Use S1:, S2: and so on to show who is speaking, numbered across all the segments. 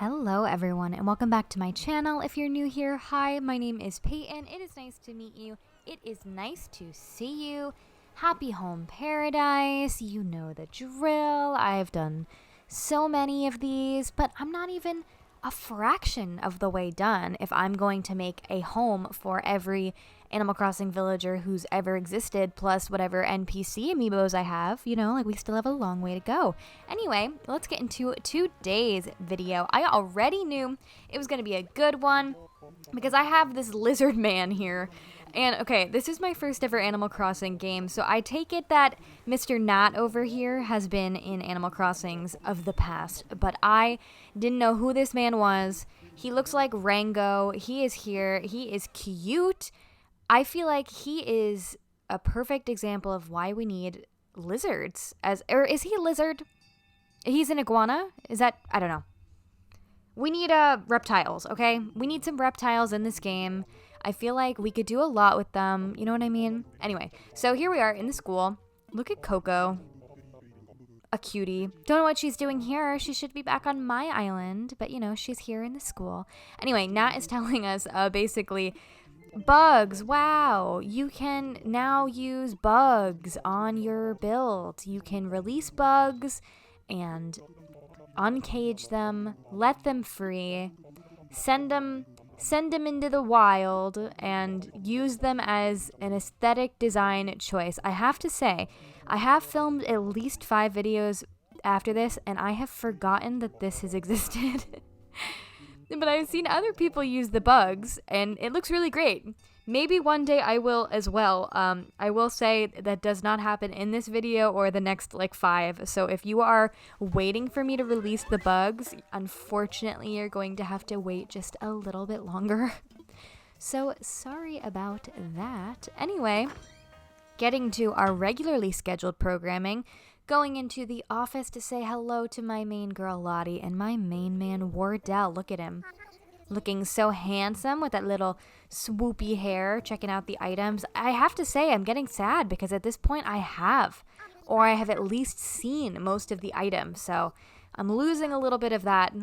S1: Hello everyone and welcome back to my channel. If you're new here, hi, my name is Peyton. It is nice to meet you. It is nice to see you. Happy home paradise. You know the drill. I've done so many of these, but I'm not even a fraction of the way done if I'm going to make a home for every Animal Crossing villager who's ever existed, plus whatever NPC amiibos I have. You know, like we still have a long way to go. Anyway, let's get into today's video. I already knew it was going to be a good one because I have this lizard man here. And okay, this is my first ever Animal Crossing game, so I take it that Mr. Nat over here has been in Animal Crossings of the past, but I didn't know who this man was. He looks like Rango. He is here. He is cute. I feel like he is a perfect example of why we need lizards. Or is he a lizard? He's an iguana? Is that? I don't know. We need reptiles, okay? We need some reptiles in this game. I feel like we could do a lot with them. You know what I mean? Anyway, so here we are in the school. Look at Coco. A cutie. Don't know what she's doing here. She should be back on my island. But, you know, she's here in the school. Anyway, Nat is telling us basically... bugs. Wow. You can now use bugs on your build. You can release bugs and uncage them, let them free, send them into the wild, and use them as an aesthetic design choice. I have to say, I have filmed at least 5 videos after this, and I have forgotten that this has existed. But I've seen other people use the bugs, and it looks really great. Maybe one day I will as well. I will say that does not happen in this video or the next, 5. So if you are waiting for me to release the bugs, unfortunately, you're going to have to wait just a little bit longer. So sorry about that. Anyway, getting to our regularly scheduled programming, going into the office to say hello to my main girl, Lottie, and my main man, Wardell. Look at him. Looking so handsome with that little swoopy hair, checking out the items. I have to say, I'm getting sad because at this point I have at least seen most of the items. So I'm losing a little bit of that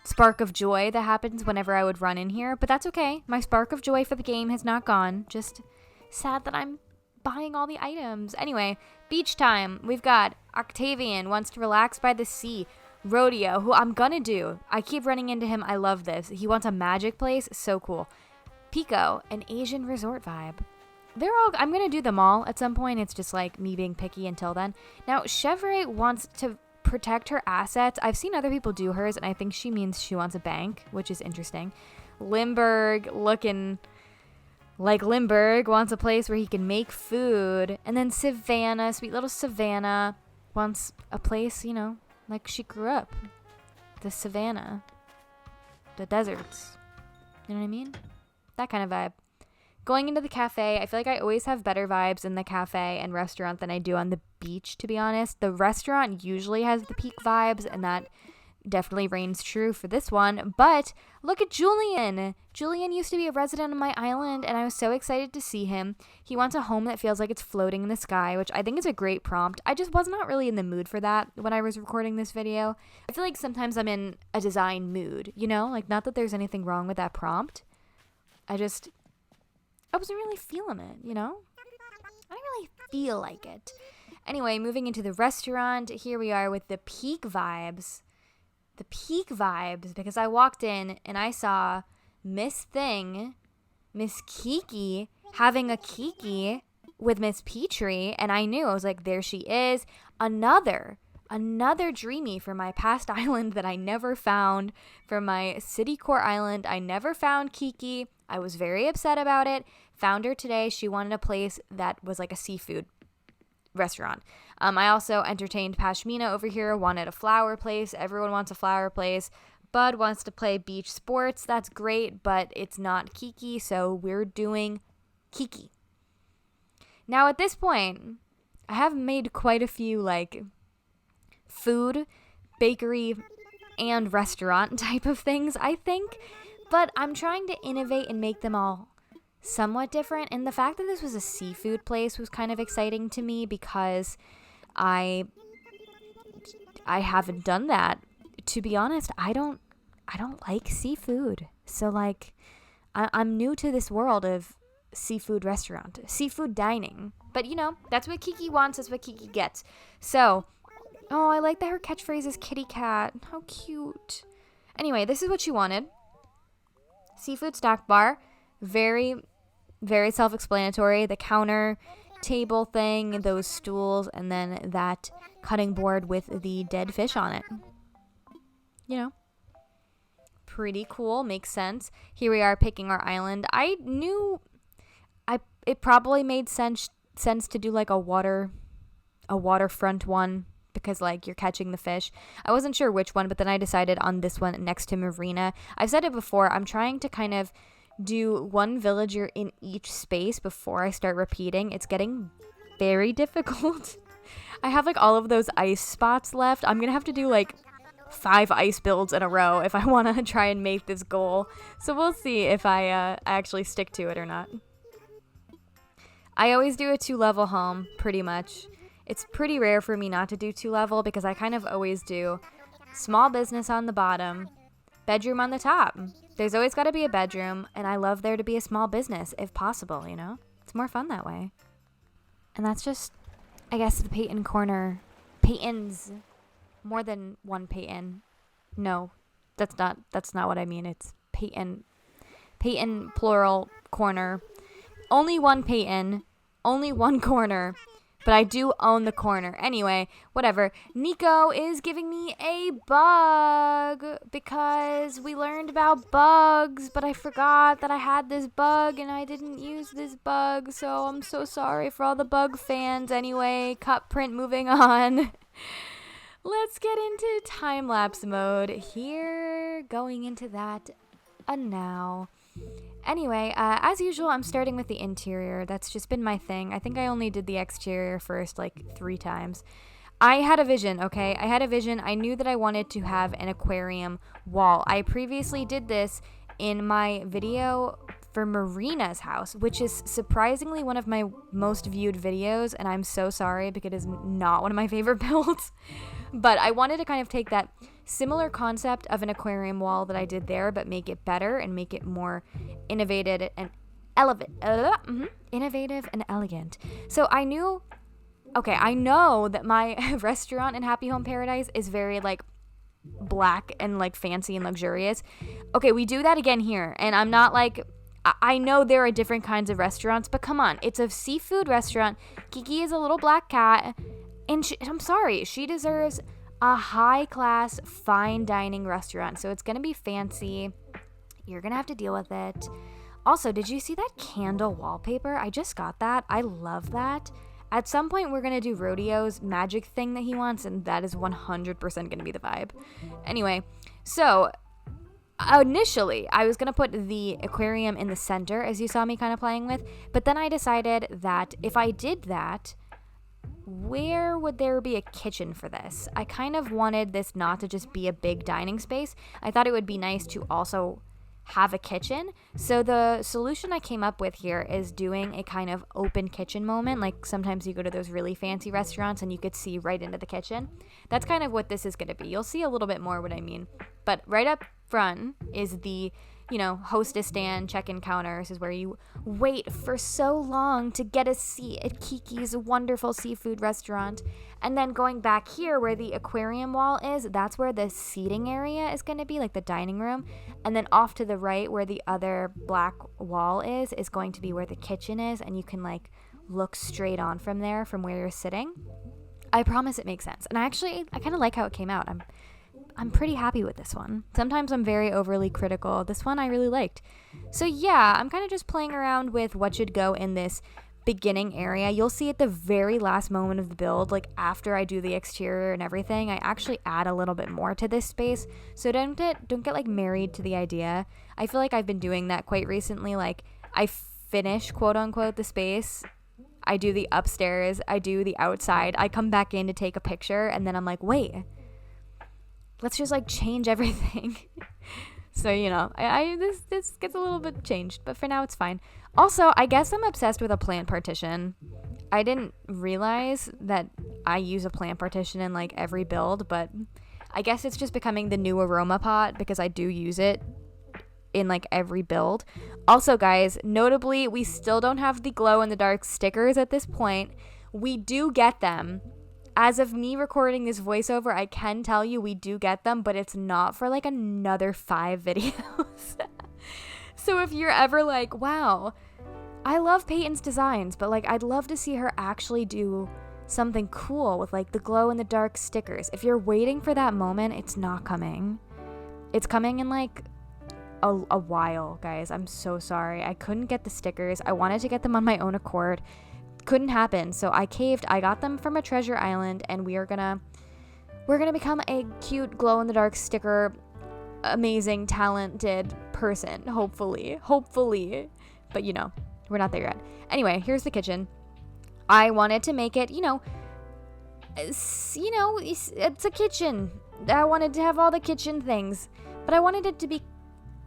S1: spark of joy that happens whenever I would run in here. But that's okay. My spark of joy for the game has not gone. Just sad that I'm buying all the items. Anyway, beach time. We've got Octavian wants to relax by the sea. Rodeo, who I'm gonna do. I keep running into him. I love this. He wants a magic place. So cool. Pico, an Asian resort vibe. I'm gonna do them all at some point. It's just like me being picky until then. Now, Chevrolet wants to protect her assets. I've seen other people do hers, and I think she means she wants a bank, which is interesting. Limburg, looking like Limburg, wants a place where he can make food. And then Savannah, sweet little Savannah, wants a place, you know, like she grew up. The savannah. The deserts. You know what I mean? That kind of vibe. Going into the cafe, I feel like I always have better vibes in the cafe and restaurant than I do on the beach, to be honest. The restaurant usually has the peak vibes, and that definitely reigns true for this one. But look at Julian. Julian used to be a resident on my island, and I was so excited to see him. He wants a home that feels like it's floating in the sky, which I think is a great prompt. I just was not really in the mood for that when I was recording this video. I feel like sometimes I'm in a design mood, you know? Like, not that there's anything wrong with that prompt. I wasn't really feeling it, you know? I didn't really feel like it. Anyway, moving into the restaurant, here we are with the peak vibes. The peak vibes, because I walked in and I saw Miss Kiki, having a Kiki with Miss Petrie, and I knew, I was like, there she is. Another dreamie for my past island that I never found. For my city core island, I never found Kiki. I was very upset about it. Found her today. She wanted a place that was like a seafood restaurant. I also entertained Pashmina over here, wanted a flower place. Everyone wants a flower place. Bud wants to play beach sports. That's great, but it's not Kiki, so we're doing Kiki. Now at this point, I have made quite a few food, bakery, and restaurant type of things, I think, but I'm trying to innovate and make them all somewhat different. And the fact that this was a seafood place was kind of exciting to me because I haven't done that. To be honest, I don't I don't like seafood. So like I'm new to this world of seafood restaurant, seafood dining. But you know, that's what Kiki wants, that's what Kiki gets. So, oh, I like that her catchphrase is kitty cat. How cute. Anyway, this is what she wanted. Seafood snack bar. Very, very self-explanatory. The counter table thing, those stools, and then that cutting board with the dead fish on it. You know, pretty cool. Makes sense. Here we are picking our island. I knew it probably made sense to do like a waterfront one, because like you're catching the fish. I wasn't sure which one, but then I decided on this one next to Marina. I've said it before, I'm trying to kind of do one villager in each space before I start repeating. It's getting very difficult. I have like all of those ice spots left. I'm gonna have to do like 5 ice builds in a row if I want to try and make this goal. So we'll see if I actually stick to it or not. I always do a 2-level home, pretty much. It's pretty rare for me not to do 2-level because I kind of always do small business on the bottom, bedroom on the top. There's always got to be a bedroom, and I love there to be a small business if possible, you know? It's more fun that way. And that's just, I guess, the Payton Corner. Payton's. More than one Payton. No, that's not what I mean. It's Payton. Payton, plural, corner. Only one Payton. Only one corner. But I do own the corner. Anyway, whatever. Nico is giving me a bug because we learned about bugs, but I forgot that I had this bug and I didn't use this bug, so I'm so sorry for all the bug fans. Anyway, cut print, moving on. Let's get into time-lapse mode here, going into that now. Anyway, as usual, I'm starting with the interior. That's just been my thing. I think I only did the exterior first like 3 times. I had a vision, okay? I had a vision. I knew that I wanted to have an aquarium wall. I previously did this in my video for Marina's house, which is surprisingly one of my most viewed videos, and I'm so sorry because it is not one of my favorite builds. But I wanted to kind of take that similar concept of an aquarium wall that I did there, but make it better and make it more innovative and innovative and elegant. So I know that my restaurant in Happy Home Paradise is very like black and like fancy and luxurious. Okay, we do that again here, and I'm not like, I know there are different kinds of restaurants, but come on, it's a seafood restaurant. Kiki is a little black cat, and I'm sorry, she deserves a high-class, fine dining restaurant. So it's going to be fancy. You're going to have to deal with it. Also, did you see that candle wallpaper? I just got that. I love that. At some point, we're going to do Rodeo's magic thing that he wants, and that is 100% going to be the vibe. Anyway, so initially, I was going to put the aquarium in the center, as you saw me kind of playing with, but then I decided that if I did that, where would there be a kitchen for this? I kind of wanted this not to just be a big dining space. I thought it would be nice to also have a kitchen. So the solution I came up with here is doing a kind of open kitchen moment. Like sometimes you go to those really fancy restaurants and you could see right into the kitchen. That's kind of what this is going to be. You'll see a little bit more what I mean. But right up front is the, hostess stand, check-in counter. This is where you wait for so long to get a seat at Kiki's wonderful seafood restaurant. And then going back here where the aquarium wall is, that's where the seating area is going to be, like the dining room. And then off to the right where the other black wall is going to be where the kitchen is. And you can like look straight on from there, from where you're sitting. I promise it makes sense. And I kind of like how it came out. I'm pretty happy with this one. Sometimes I'm very overly critical. This one I really liked. So yeah, I'm kind of just playing around with what should go in this beginning area. You'll see at the very last moment of the build, like after I do the exterior and everything, I actually add a little bit more to this space. So don't get like married to the idea. I feel like I've been doing that quite recently. Like I finish quote unquote the space, I do the upstairs, I do the outside, I come back in to take a picture, and then I'm like, wait, let's just like change everything. So, this gets a little bit changed, but for now it's fine. Also, I guess I'm obsessed with a plant partition. I didn't realize that I use a plant partition in like every build, but I guess it's just becoming the new aroma pot because I do use it in like every build. Also, guys, notably, we still don't have the glow in the dark stickers at this point. We do get them. As of me recording this voiceover, I can tell you we do get them, but it's not for like another 5 videos. So if you're ever like, wow, I love Peyton's designs, but like I'd love to see her actually do something cool with like the glow in the dark stickers. If you're waiting for that moment, it's not coming. It's coming in like a while, guys. I'm so sorry. I couldn't get the stickers. I wanted to get them on my own accord. Couldn't happen. So I caved. I got them from a treasure island, and we're gonna become a cute glow in the dark sticker amazing talented person, hopefully. But you know, we're not there yet. Anyway, here's the kitchen. I wanted to make it, it's a kitchen. I wanted to have all the kitchen things, but I wanted it to be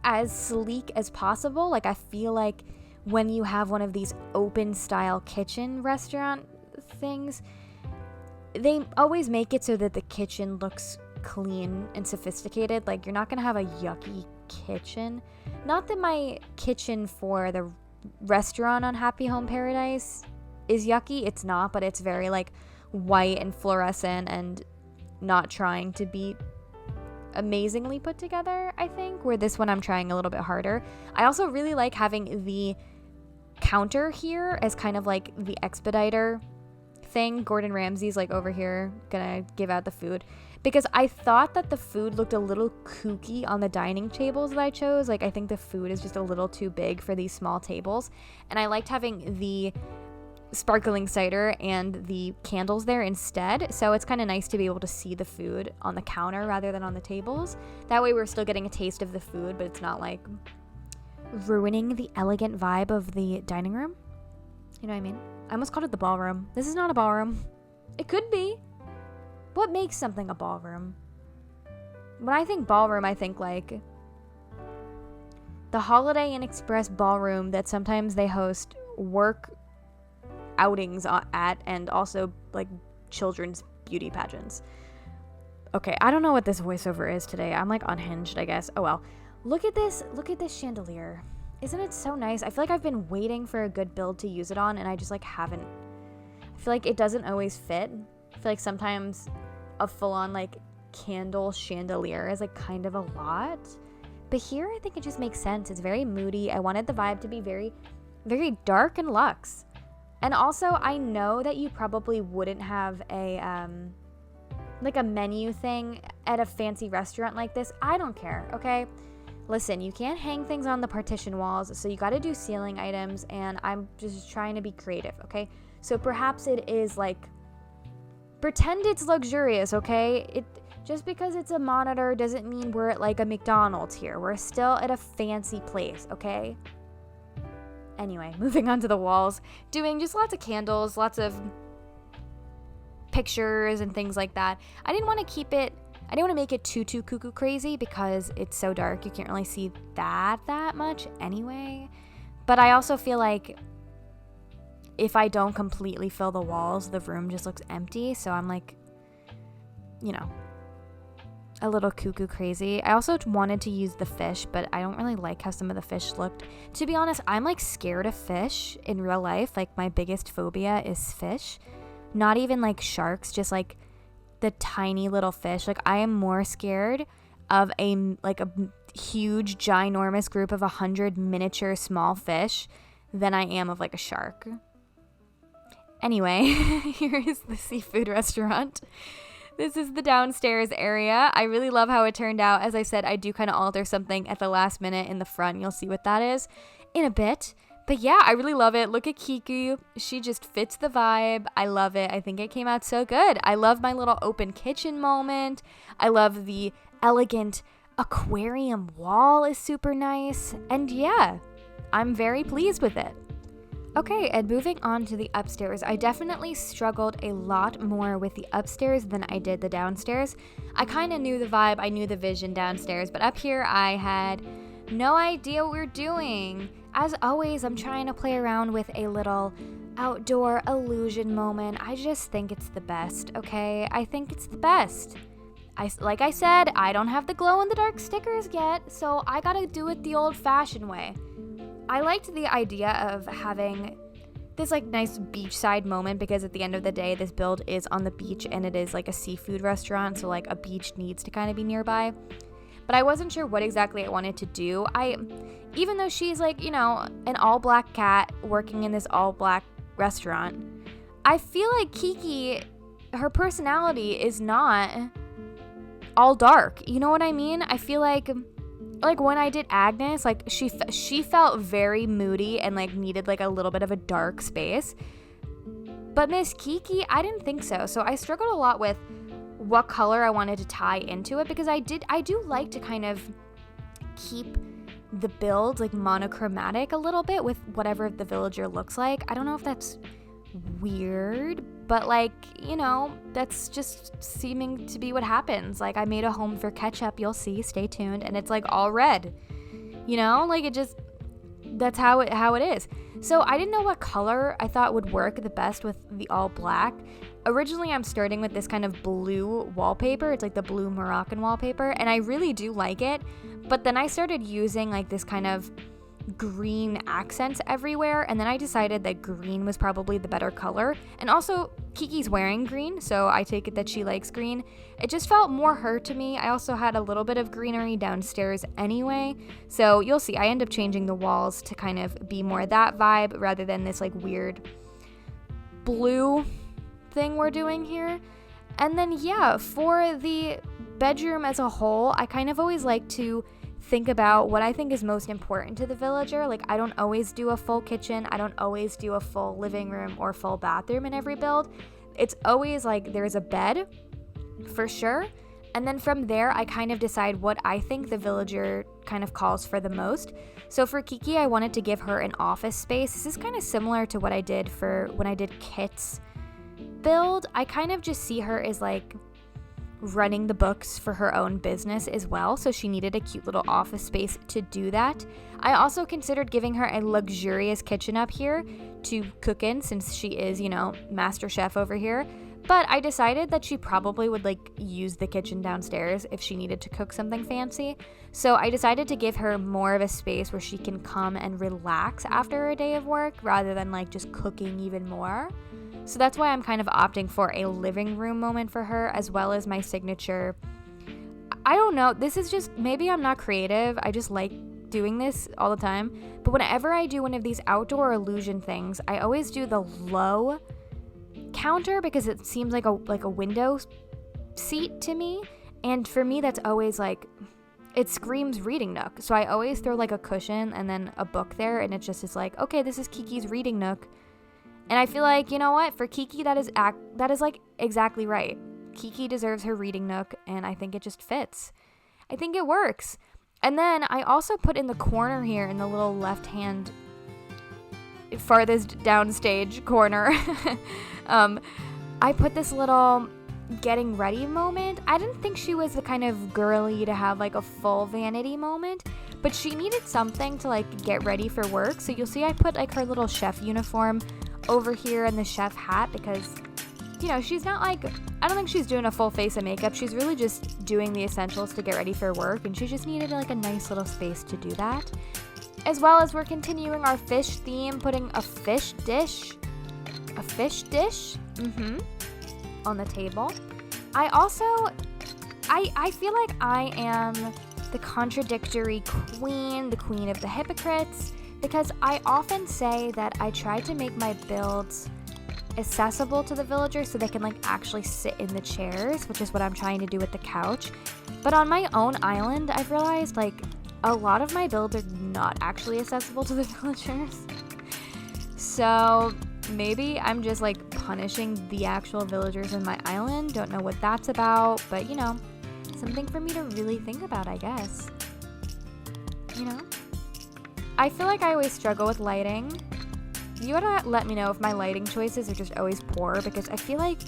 S1: as sleek as possible. Like, I feel like when you have one of these open style kitchen restaurant things, they always make it so that the kitchen looks clean and sophisticated. Like, you're not gonna have a yucky kitchen. Not that my kitchen for the restaurant on Happy Home Paradise is yucky. It's not, but it's very like white and fluorescent and not trying to be amazingly put together, I think, where this one I'm trying a little bit harder. I also really like having the counter here as kind of like the expediter thing. Gordon Ramsay's like over here gonna give out the food, because I thought that the food looked a little kooky on the dining tables that I chose. Like, I think the food is just a little too big for these small tables, and I liked having the sparkling cider and the candles there instead. So it's kind of nice to be able to see the food on the counter rather than on the tables. That way we're still getting a taste of the food, but it's not like ruining the elegant vibe of the dining room. You know what I mean? I almost called it the ballroom. This is not a ballroom. It could be. What makes something a ballroom? When I think ballroom, I think like the Holiday Inn Express ballroom that sometimes they host work outings at, and also like children's beauty pageants. Okay, I don't know what this voiceover is today. I'm like unhinged, I guess. Oh well. Look at this chandelier. Isn't it so nice? I feel like I've been waiting for a good build to use it on, and I just like haven't. I feel like it doesn't always fit. I feel like sometimes a full-on like candle chandelier is like kind of a lot. But here I think it just makes sense. It's very moody. I wanted the vibe to be very, very dark and luxe. And also, I know that you probably wouldn't have a like a menu thing at a fancy restaurant like this. I don't care, okay? Listen, you can't hang things on the partition walls, so you got to do ceiling items, and I'm just trying to be creative, okay? So perhaps it is like, pretend it's luxurious, okay? It just because it's a monitor doesn't mean we're at like a McDonald's here. We're still at a fancy place, okay? Anyway, moving on to the walls, doing just lots of candles, lots of pictures and things like that. I didn't want to make it too cuckoo crazy because it's so dark. You can't really see that much anyway. But I also feel like if I don't completely fill the walls, the room just looks empty. So I'm like, a little cuckoo crazy. I also wanted to use the fish, but I don't really like how some of the fish looked. To be honest, I'm like scared of fish in real life. Like, my biggest phobia is fish. Not even like sharks, just like the tiny little fish. Like, I am more scared of a huge ginormous group of 100 miniature small fish than I am of like a shark. Anyway, here is the seafood restaurant. This is the downstairs area. I really love how it turned out. As I said, I do kind of alter something at the last minute in the front. You'll see what that is in a bit. But yeah, I really love it. Look at Kiki. She just fits the vibe. I love it. I think it came out so good. I love my little open kitchen moment. I love the elegant aquarium wall is super nice. And yeah, I'm very pleased with it. Okay, and moving on to the upstairs, I definitely struggled a lot more with the upstairs than I did the downstairs. I kind of knew the vibe, I knew the vision downstairs, but up here I had no idea what we're doing. As always, I'm trying to play around with a little outdoor illusion moment. I just think it's the best, okay? I think it's the best. like I said, I don't have the glow-in-the-dark stickers yet, so I gotta do it the old-fashioned way. I liked the idea of having this like nice beachside moment because at the end of the day, this build is on the beach and it is like a seafood restaurant, so like a beach needs to kind of be nearby. But I wasn't sure what exactly I wanted to do. Even though she's like, you know, an all-black cat working in this all-black restaurant, I feel like Kiki, her personality is not all dark. You know what I mean? I feel like when I did Agnes, like she felt very moody and like needed like a little bit of a dark space. But Miss Kiki, I didn't think so. So I struggled a lot with what color I wanted to tie into it because I do like to kind of keep the build like monochromatic a little bit with whatever the villager looks like. I don't know if that's weird, but like, you know, that's just seeming to be what happens. Like I made a home for ketchup, you'll see, stay tuned, and it's like all red, you know, like that's how it is. So I didn't know what color I thought would work the best with the all black. Originally I'm starting with this kind of blue wallpaper. It's like the blue Moroccan wallpaper, and I really do like it, but then I started using like this kind of green accents everywhere, and then I decided that green was probably the better color. And also Kiki's wearing green, so I take it that she likes green. It just felt more her to me. I also had a little bit of greenery downstairs anyway, so you'll see I end up changing the walls to kind of be more that vibe rather than this like weird blue thing we're doing here. And then yeah, for the bedroom as a whole, I kind of always like to think about what I think is most important to the villager. Like I don't always do a full kitchen, I don't always do a full living room or full bathroom in every build. It's always like there's a bed for sure, and then from there I kind of decide what I think the villager kind of calls for the most. So for Kiki, I wanted to give her an office space. This is kind of similar to what I did for when I did Kit's build. I kind of just see her as like running the books for her own business as well, so she needed a cute little office space to do that. I also considered giving her a luxurious kitchen up here to cook in, since she is, you know, master chef over here, but I decided that she probably would like use the kitchen downstairs if she needed to cook something fancy. So I decided to give her more of a space where she can come and relax after a day of work rather than like just cooking even more. So that's why I'm kind of opting for a living room moment for her, as well as my signature. I don't know, this is just, maybe I'm not creative, I just like doing this all the time, but whenever I do one of these outdoor illusion things, I always do the low counter because it seems like a window seat to me, and for me that's always like, it screams reading nook, so I always throw like a cushion and then a book there, and it's like, okay, this is Kiki's reading nook. And I feel like, you know what, for Kiki, that is like exactly right. Kiki deserves her reading nook, and I think it just fits. I think it works. And then I also put in the corner here, in the little left-hand farthest downstage corner, I put this little getting ready moment. I didn't think she was the kind of girly to have like a full vanity moment, but she needed something to like get ready for work. So you'll see I put like her little chef uniform over here and the chef hat because, you know, she's not like, I don't think she's doing a full face of makeup. She's really just doing the essentials to get ready for work, and she just needed like a nice little space to do that. As well as we're continuing our fish theme, putting a fish dish on the table. I also, I feel like I am the contradictory queen, the queen of the hypocrites, because I often say that I try to make my builds accessible to the villagers so they can like actually sit in the chairs, which is what I'm trying to do with the couch. But on my own island, I've realized like a lot of my builds are not actually accessible to the villagers. So maybe I'm just like punishing the actual villagers in my island. Don't know what that's about, but you know, something for me to really think about, I guess. You know? I feel like I always struggle with lighting. You gotta let me know if my lighting choices are just always poor, because I feel like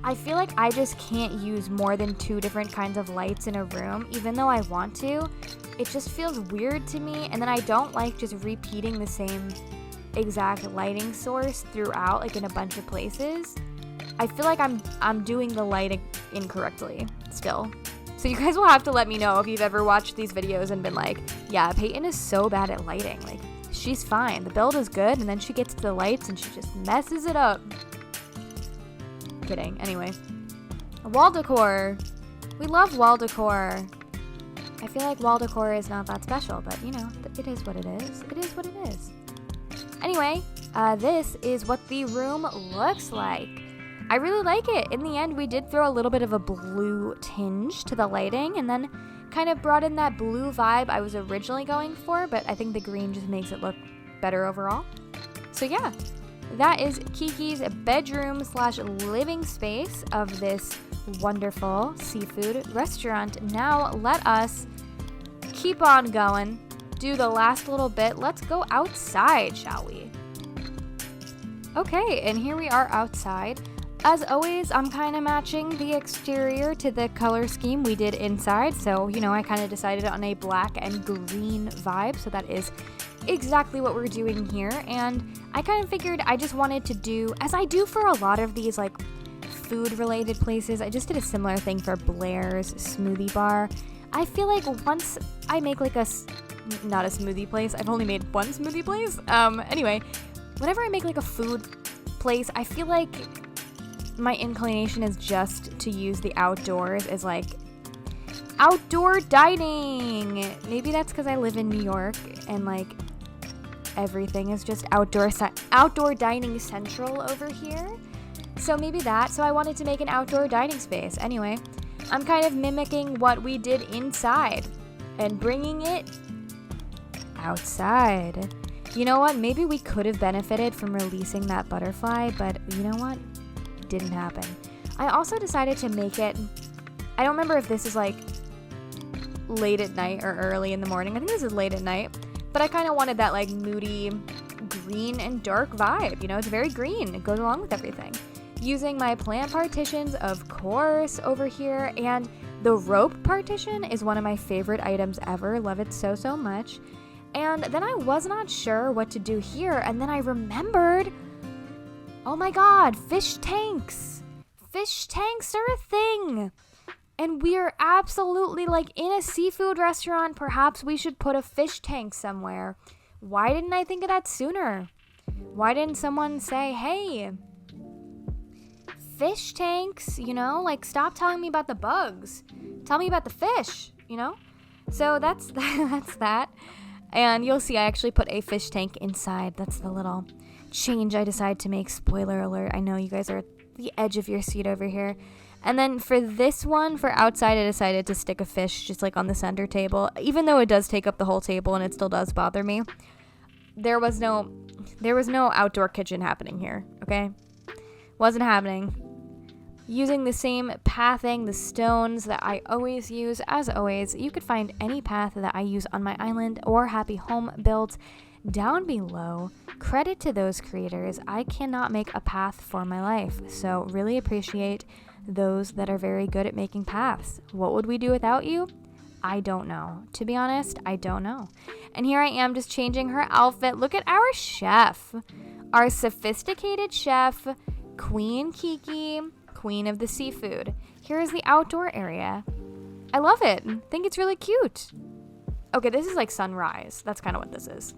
S1: I just can't use more than 2 different kinds of lights in a room, even though I want to. It just feels weird to me, and then I don't like just repeating the same exact lighting source throughout, like in a bunch of places. I feel like I'm doing the lighting incorrectly still. So you guys will have to let me know if you've ever watched these videos and been like, yeah, Peyton is so bad at lighting. Like, she's fine. The build is good, and then she gets to the lights and she just messes it up. Kidding. Anyway. Wall decor. We love wall decor. I feel like wall decor is not that special, but you know, it is what it is. It is what it is. Anyway, this is what the room looks like. I really like it. In the end, we did throw a little bit of a blue tinge to the lighting and then kind of brought in that blue vibe I was originally going for, but I think the green just makes it look better overall. So yeah, that is Kiki's bedroom / living space of this wonderful seafood restaurant. Now let us keep on going, do the last little bit. Let's go outside, shall we? Okay, and here we are outside. As always, I'm kind of matching the exterior to the color scheme we did inside. So, you know, I kind of decided on a black and green vibe. So that is exactly what we're doing here. And I kind of figured I just wanted to do, as I do for a lot of these like food-related places, I just did a similar thing for Blair's Smoothie Bar. I feel like once I make like not a smoothie place, I've only made one smoothie place. Anyway, whenever I make like a food place, I feel like my inclination is just to use the outdoors as like outdoor dining. Maybe that's because I live in New York and like everything is just outdoor dining central over here. So maybe that. So I wanted to make an outdoor dining space. Anyway, I'm kind of mimicking what we did inside and bringing it outside. You know what? Maybe we could have benefited from releasing that butterfly, but you know what? Didn't happen. I also decided to make it, I don't remember if this is like late at night or early in the morning. I think this is late at night, but I kind of wanted that like moody green and dark vibe. You know, it's very green. It goes along with everything. Using my plant partitions, of course, over here, and the rope partition is one of my favorite items ever. Love it so, so much. And then I was not sure what to do here, and then I remembered, oh my god, fish tanks! Fish tanks are a thing! And we're absolutely like in a seafood restaurant. Perhaps we should put a fish tank somewhere. Why didn't I think of that sooner? Why didn't someone say, hey, fish tanks, you know, like stop telling me about the bugs. Tell me about the fish, you know? So that's that. And you'll see I actually put a fish tank inside. That's the little change I decided to make. Spoiler alert. I know you guys are at the edge of your seat over here. And then for this one, for outside, I decided to stick a fish just like on the center table. Even though it does take up the whole table and it still does bother me. There was no outdoor kitchen happening here, okay? Wasn't happening. Using the same pathing, the stones that I always use. As always, you could find any path that I use on my island or Happy Home builds down below. Credit to those creators. I cannot make a path for my life, so really appreciate those that are very good at making paths. What would we do without you? I don't know. To be honest, I don't know. And here I am just changing her outfit. Look at our chef. Our sophisticated chef, Queen Kiki, Queen of the Seafood. Here is the outdoor area. I love it. I think it's really cute. Okay, this is like sunrise. That's kind of what this is.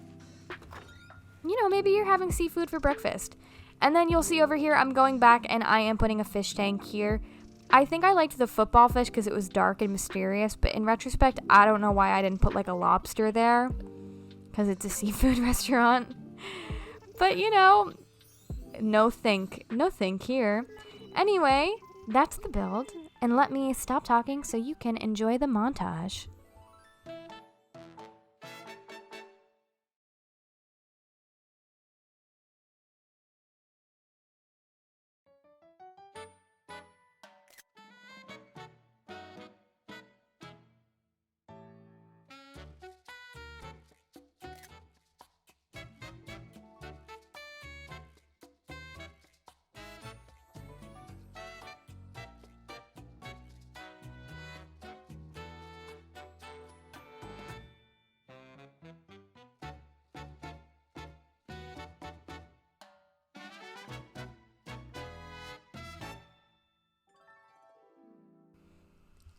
S1: You know, maybe you're having seafood for breakfast. And then you'll see over here, I'm going back and I am putting a fish tank here. I think I liked the football fish because it was dark and mysterious. But in retrospect, I don't know why I didn't put like a lobster there. Because it's a seafood restaurant. But you know, no think here. Anyway, that's the build. And let me stop talking so you can enjoy the montage.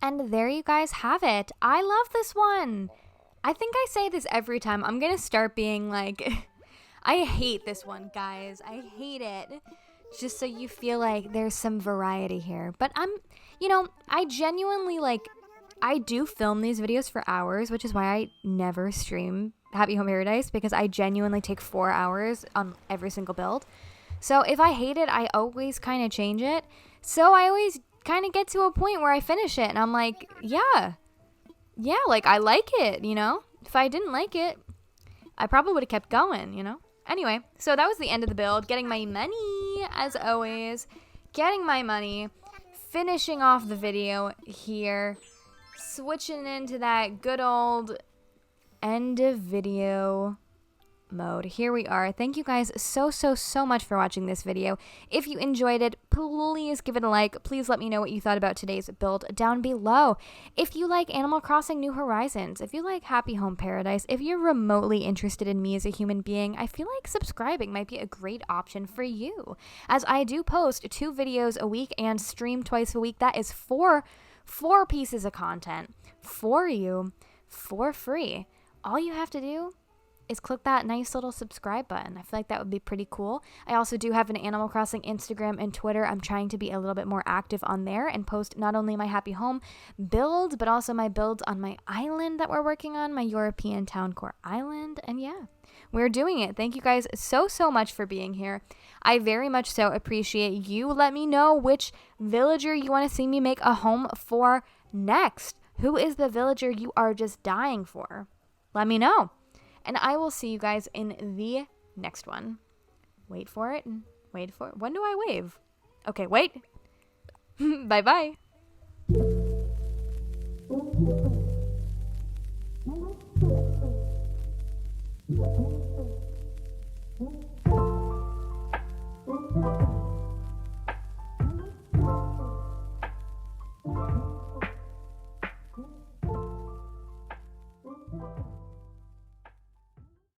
S1: And there you guys have it. I love this one. I think I say this every time. I'm going to start being like, I hate this one, guys. I hate it. Just so you feel like there's some variety here. But I genuinely I do film these videos for hours, which is why I never stream Happy Home Paradise, because I genuinely take 4 hours on every single build. So if I hate it, I always kind of change it. So I always kind of get to a point where I finish it and I'm like, yeah, like I like it, If I didn't like it, I probably would have kept going, Anyway, so that was the end of the build. Getting my money, as always. Getting my money. Finishing off the video here. Switching into that good old end of video mode. Here we are. Thank you guys so much for watching this video. If you enjoyed it, please give it a like. Please let me know what you thought about today's build down below. If you like Animal Crossing New Horizons, if you like Happy Home Paradise, if you're remotely interested in me as a human being, I feel like subscribing might be a great option for you, as I do post 2 videos a week and stream twice a week. That is four pieces of content for you for free. All you have to do is click that nice little subscribe button. I feel like that would be pretty cool. I also do have an Animal Crossing Instagram and Twitter. I'm trying to be a little bit more active on there and post not only my Happy Home builds, but also my builds on my island that we're working on, my European Town Core island. And yeah, we're doing it. Thank you guys so much for being here. I very much so appreciate you. Let me know which villager you want to see me make a home for next. Who is the villager you are just dying for? Let me know. And I will see you guys in the next one. Wait for it. When do I wave? Okay, wait. Bye-bye.